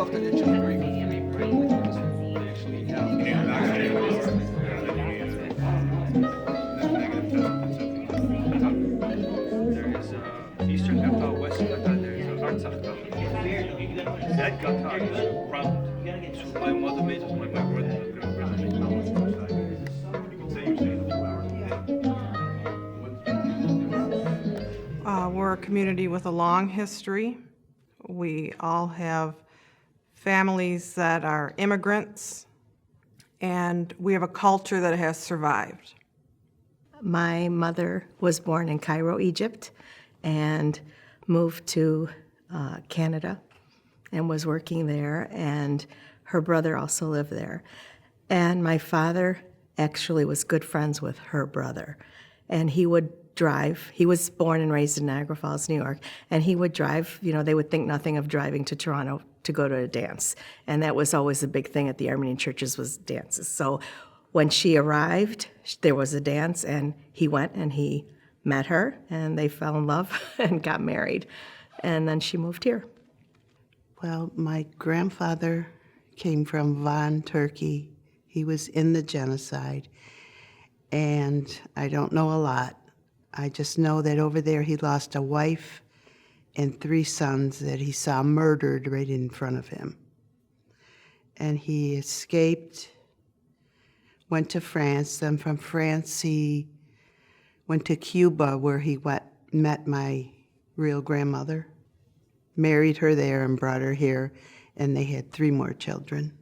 stuff that they generate. There is Eastern Ghata, Western Ghata, there is Artsakh Ghata. That Ghata is round. So my mother made it, my grandmother made We're a community with a long history. We all have families that are immigrants, and we have a culture that has survived. My mother was born in Cairo, Egypt, and moved to Canada and was working there, and her brother also lived there. And my father actually was good friends with her brother, and he would drive. He was born and raised in Niagara Falls, New York, and he would drive. You know, they would think nothing of driving to Toronto to go to a dance, and that was always a big thing at the Armenian churches, was dances. So when she arrived, there was a dance, and he went and he met her, and they fell in love and got married, and then she moved here. Well, my grandfather came from Van, Turkey. He was in the genocide, and I don't know a lot. I just know that over there he lost a wife and 3 sons that he saw murdered right in front of him. And he escaped, went to France. Then from France he went to Cuba, where he met my real grandmother, married her there and brought her here, and they had 3 more children.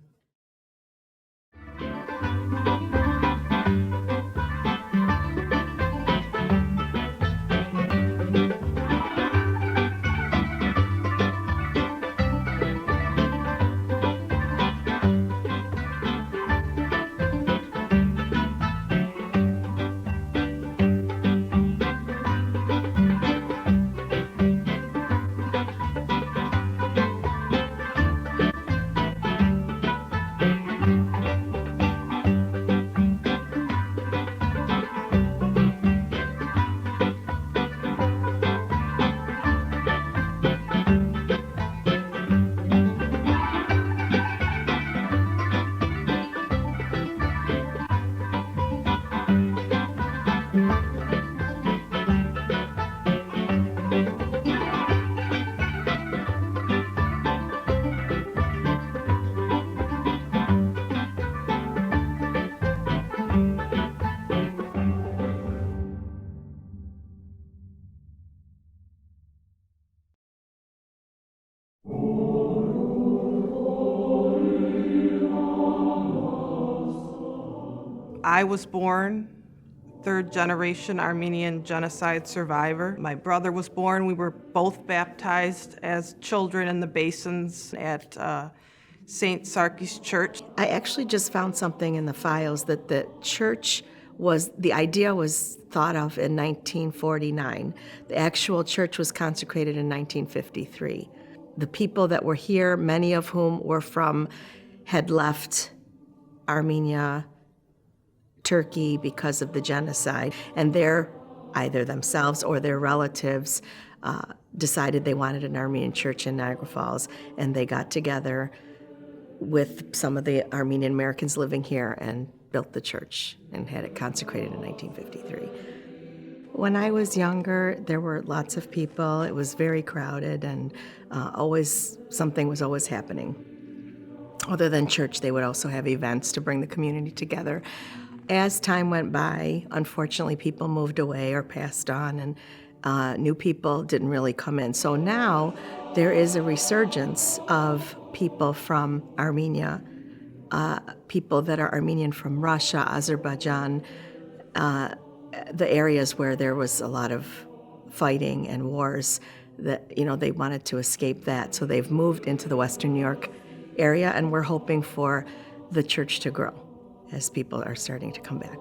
I was born 3rd generation Armenian genocide survivor. My brother was born. We were both baptized as children in the basins at St. Sarkis Church. I actually just found something in the files that the church the idea was thought of in 1949. The actual church was consecrated in 1953. The people that were here, many of whom had left Armenia, Turkey because of the genocide, and either themselves or their relatives decided they wanted an Armenian church in Niagara Falls, and they got together with some of the Armenian Americans living here and built the church and had it consecrated in 1953. When I was younger, there were lots of people. It was very crowded, and something was always happening. Other than church, they would also have events to bring the community together. As time went by, unfortunately, people moved away or passed on, and new people didn't really come in. So now there is a resurgence of people from Armenia, people that are Armenian from Russia, Azerbaijan, the areas where there was a lot of fighting and wars, that they wanted to escape that. So they've moved into the Western New York area, and we're hoping for the church to grow as people are starting to come back.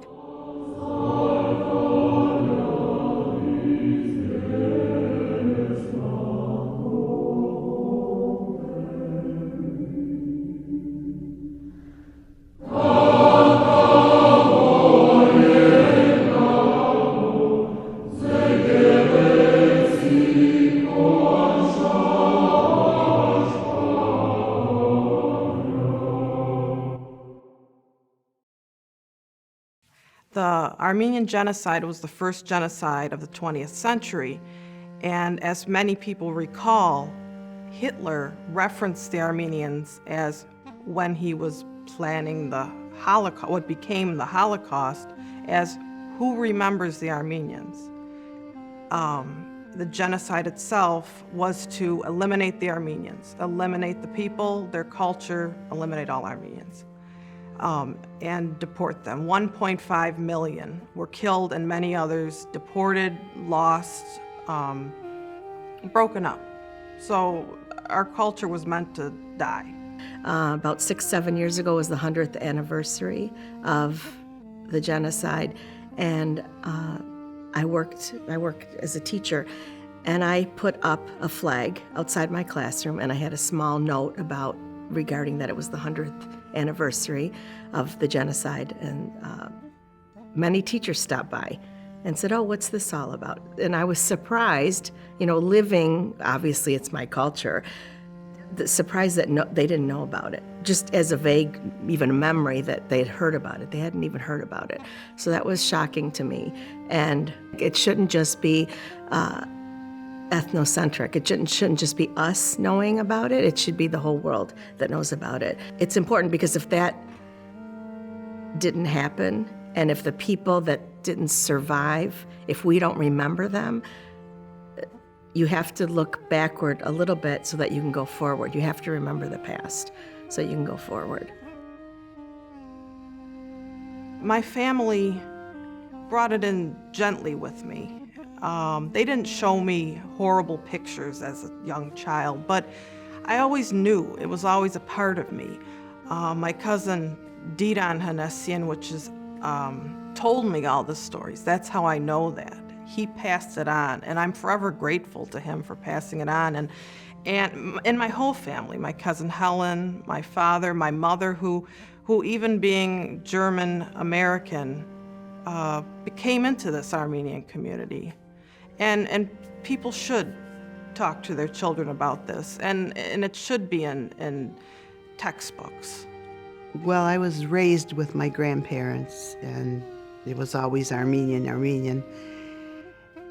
The Armenian Genocide was the first genocide of the 20th century, and as many people recall, Hitler referenced the Armenians as when he was planning the Holocaust, what became the Holocaust, as who remembers the Armenians. The genocide itself was to eliminate the Armenians, eliminate the people, their culture, eliminate all Armenians, and deport them. 1.5 million were killed and many others deported, lost, broken up. So our culture was meant to die. About 6-7 years ago was the 100th anniversary of the genocide, and I worked as a teacher, and I put up a flag outside my classroom, and I had a small note regarding that it was the 100th anniversary of the genocide, and many teachers stopped by and said, "Oh, what's this all about?" And I was surprised, living, obviously it's my culture, surprised that they didn't know about it, just as a vague, even a memory that they had heard about it. They hadn't even heard about it. So that was shocking to me. And it shouldn't just be ethnocentric. It shouldn't just be us knowing about it. It should be the whole world that knows about it. It's important because if that didn't happen, and if the people that didn't survive, if we don't remember them, you have to look backward a little bit so that you can go forward. You have to remember the past so you can go forward. My family brought it in gently with me. They didn't show me horrible pictures as a young child, but I always knew it was always a part of me. My cousin Didan Hanessian, which is told me all the stories. That's how I know that. He passed it on, and I'm forever grateful to him for passing it on. And my whole family, my cousin Helen, my father, my mother, who even being German American, came into this Armenian community. And people should talk to their children about this, and it should be in textbooks. Well, I was raised with my grandparents, and it was always Armenian.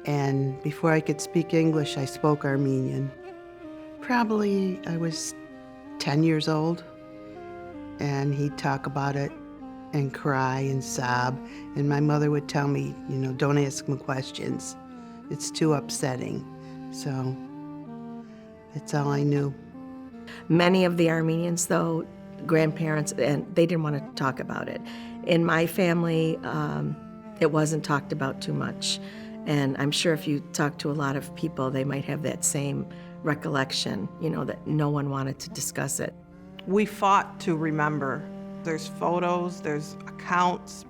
And before I could speak English, I spoke Armenian. Probably I was 10 years old, and he'd talk about it and cry and sob. And my mother would tell me, don't ask him questions. It's too upsetting. So that's all I knew. Many of the Armenians, though, grandparents, and they didn't want to talk about it. In my family, it wasn't talked about too much. And I'm sure if you talk to a lot of people, they might have that same recollection, that no one wanted to discuss it. We fought to remember. There's photos, there's accounts,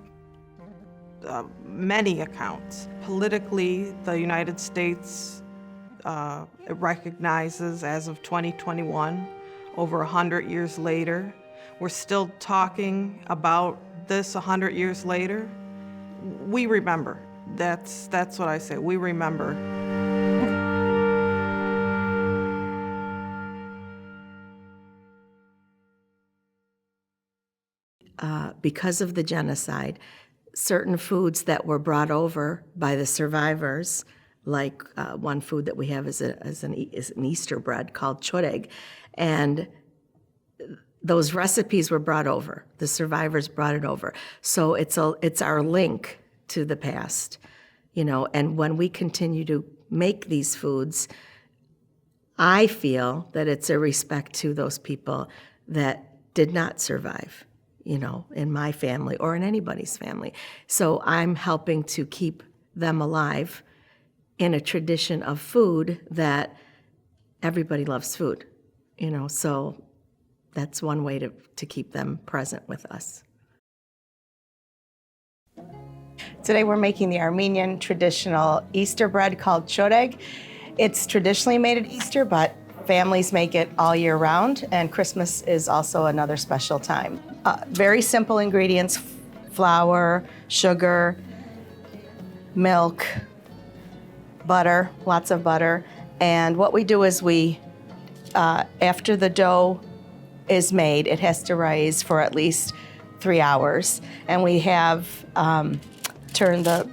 many accounts. Politically, the United States recognizes, as of 2021, over 100 years later, we're still talking about this 100 years later. We remember. That's what I say. We remember. Because of the genocide, certain foods that were brought over by the survivors, like one food that we have is an Easter bread called choreg, and those recipes were brought over. The survivors brought it over. So it's our link to the past, and when we continue to make these foods, I feel that it's a respect to those people that did not survive, in my family or in anybody's family. So I'm helping to keep them alive in a tradition of food that everybody loves food, so that's one way to keep them present with us. Today we're making the Armenian traditional Easter bread called choreg. It's traditionally made at Easter, but families make it all year round, and Christmas is also another special time. Very simple ingredients: flour, sugar, milk, butter, lots of butter. And what we do is after the dough is made, it has to rise for at least 3 hours. And we have turn the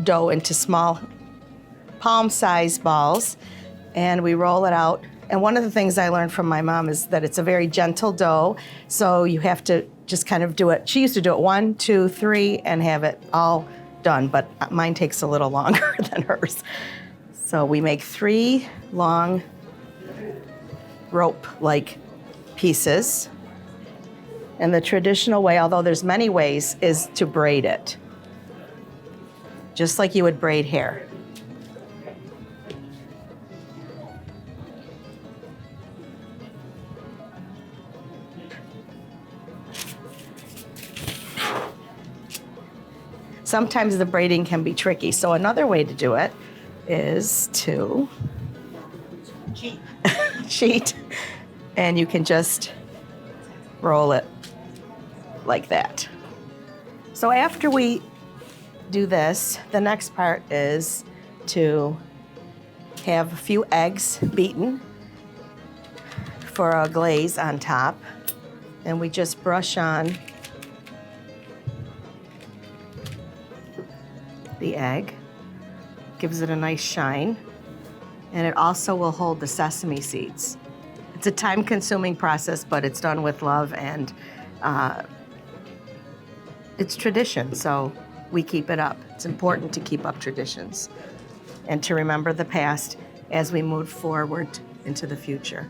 dough into small palm-sized balls, and we roll it out. And one of the things I learned from my mom is that it's a very gentle dough, so you have to just kind of do it. She used to do it 1, 2, 3, and have it all done, but mine takes a little longer than hers. So we make 3 long rope-like pieces. And the traditional way, although there's many ways, is to braid it, just like you would braid hair. Sometimes the braiding can be tricky, so another way to do it is to cheat, and you can just roll it like that. So after we do this, the next part is to have a few eggs beaten for a glaze on top, and we just brush on the egg, gives it a nice shine, and it also will hold the sesame seeds. It's a time-consuming process, but it's done with love, and it's tradition, so we keep it up. It's important to keep up traditions and to remember the past as we move forward into the future.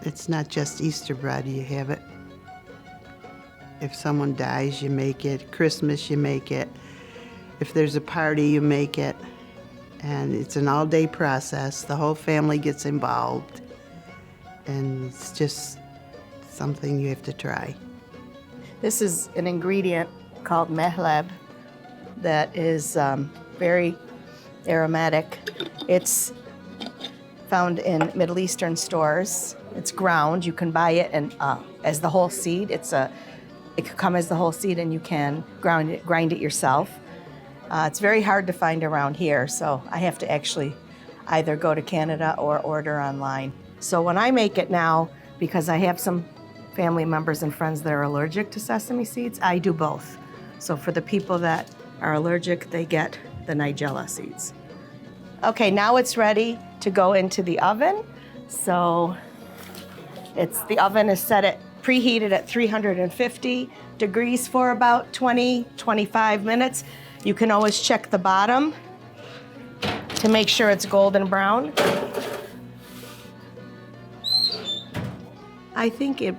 It's not just Easter bread, you have it. If someone dies, you make it. Christmas, you make it. If there's a party, you make it. And it's an all-day process. The whole family gets involved. And it's just something you have to try. This is an ingredient called mehleb that is very aromatic. It's found in Middle Eastern stores. It's ground. You can buy it and as the whole seed. It could come as the whole seed, and you can grind it yourself. It's very hard to find around here, so I have to actually either go to Canada or order online. So when I make it now, because I have some family members and friends that are allergic to sesame seeds, I do both. So for the people that are allergic, they get the Nigella seeds. Okay, now it's ready to go into the oven. So the oven is preheated at 350 degrees for about 20-25 minutes. You can always check the bottom to make sure it's golden brown. I think it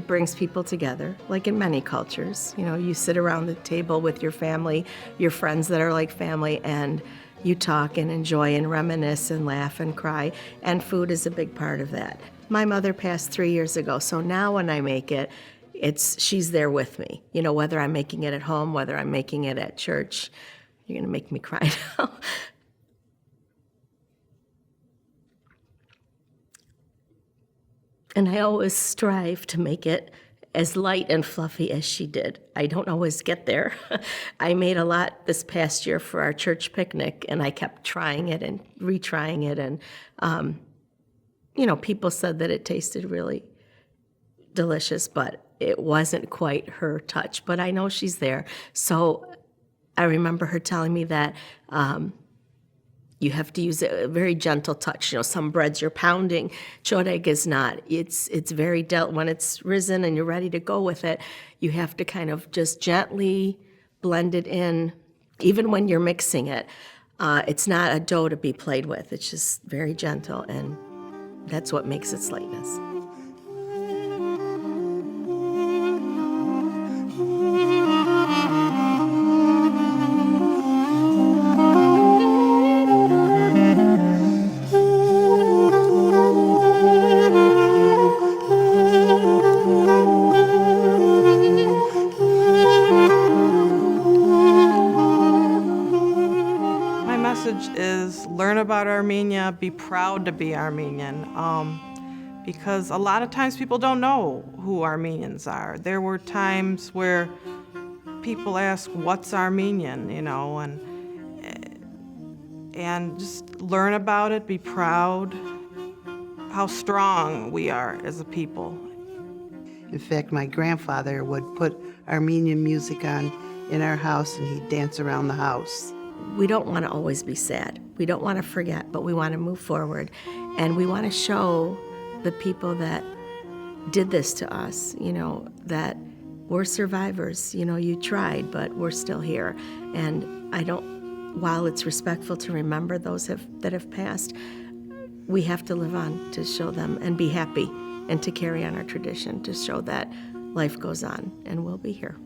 brings people together, like in many cultures. You know, you sit around the table with your family, your friends that are like family, and you talk and enjoy and reminisce and laugh and cry, and food is a big part of that. My mother passed 3 years ago, so now when I make it, she's there with me. You know, whether I'm making it at home, whether I'm making it at church. You're gonna make me cry now. And I always strive to make it as light and fluffy as she did. I don't always get there. I made a lot this past year for our church picnic, and I kept trying it and retrying it. And, you know, people said that it tasted really delicious, but it wasn't quite her touch. But I know she's there. So I remember her telling me that you have to use a very gentle touch. You know, some breads you're pounding. Choreg is not. It's very when it's risen and you're ready to go with it, you have to kind of just gently blend it in. Even when you're mixing it, it's not a dough to be played with. It's just very gentle, and that's what makes its lightness. Is learn about Armenia, be proud to be Armenian, because a lot of times people don't know who Armenians are. There were times where people ask, what's Armenian, you know, and just learn about it, be proud, how strong we are as a people. In fact, my grandfather would put Armenian music on in our house, and he'd dance around the house. We don't want to always be sad. We don't want to forget, but we want to move forward. And we want to show the people that did this to us, that we're survivors. You tried, but we're still here. And while it's respectful to remember those that have passed, we have to live on to show them and be happy and to carry on our tradition, to show that life goes on and we'll be here.